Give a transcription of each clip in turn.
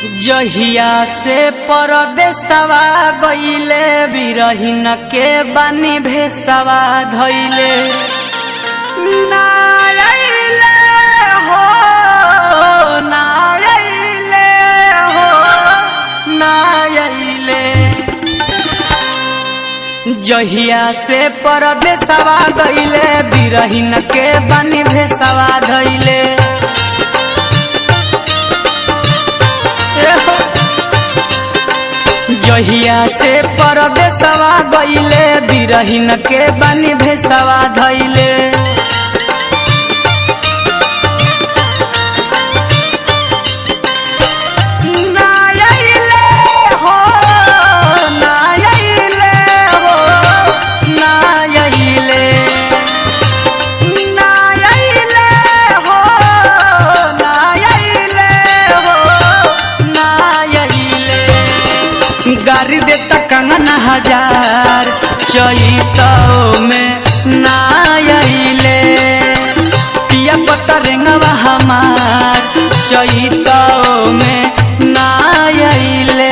जहिया से परदेसवा गईले बिरहिन के बानी भेसवा धइले ना आइले हो ना आइले हो ना आइले। जहिया से परदेसवा गईले बिरहिन के बानी भेसवा धइले जहिया से परदेसवा गईले बिरहिन के बानी भेसवा धइले ना आइले हो ना आइले हो ना आइले ना आइले हो ना आइले हो ना आइले। गारी देता कंगना हजार चैतो में ना आइले पिया पता रेंगवा हमार चैतो में ना आइले।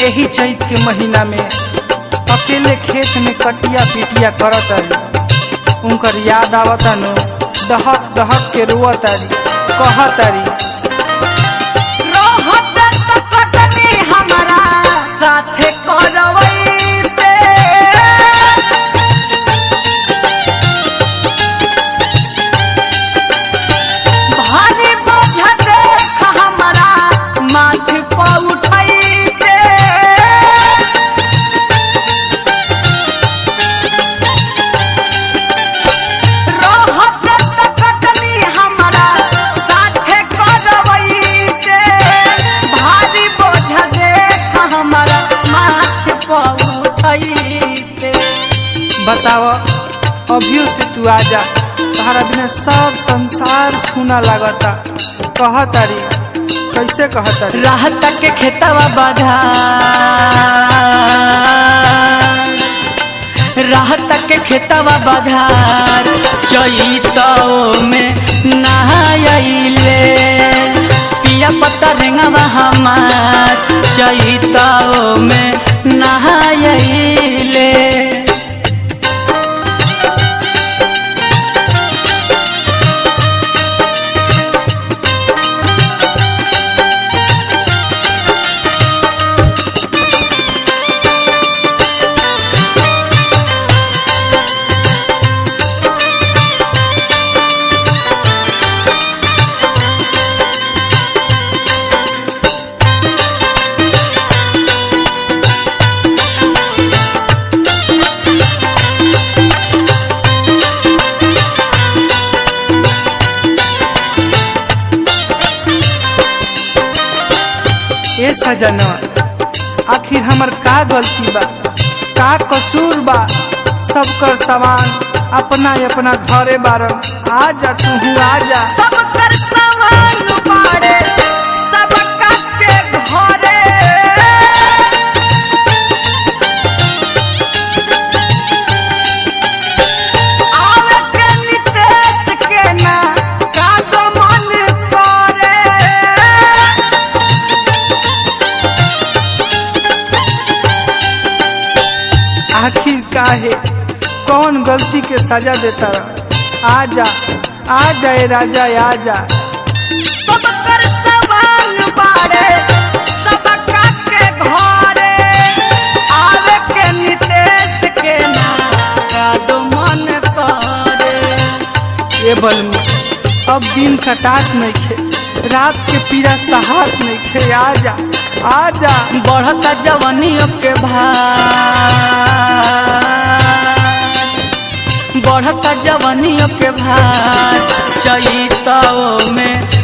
यही चैत के महीना में अकेले खेत में कटिया पिटिया करतारी उनकर याद आवतानु दहक दहक के रोतारी कहतारी हमारा साथे करवैते भारी बोझ देख हमारा माथ पर उठाइते रहत कटनी हमारा साथे करवैते भारी बोझ देख हमारा माथ पर उठाइते। बताओ अभियो से तू आजा तहरा बिना सब संसार सुना लागता कहतारी कैसे कहतारी राहत के खेतवा बाधा राहत के खेतवा बाधार चैतो में ना आइले पिया पता रेंगवा हमार चैतो में ना आइले। ए सजनवा आखिर हमर का गलती बा का कसूर बा सब कर सवाल अपना अपना घरे बारन आजा तू आजा सब कर सवाल बारे सब के घरे आवे के नितेश के ना का तो मन करे आखिर काहे कौन गलती के सजा देता आजा आजा ए राजा आजा सब कर सवाल बारे सब के घरे आवे के नितेश के ना का तो मन करे। ए बलमा अब दिन कटात नहीं खे रात के पीड़ा सहात नहीं खे। आजा आजा। बढ़ता जवानियों के भार, बढ़ता जवानियों के भार, चैतों में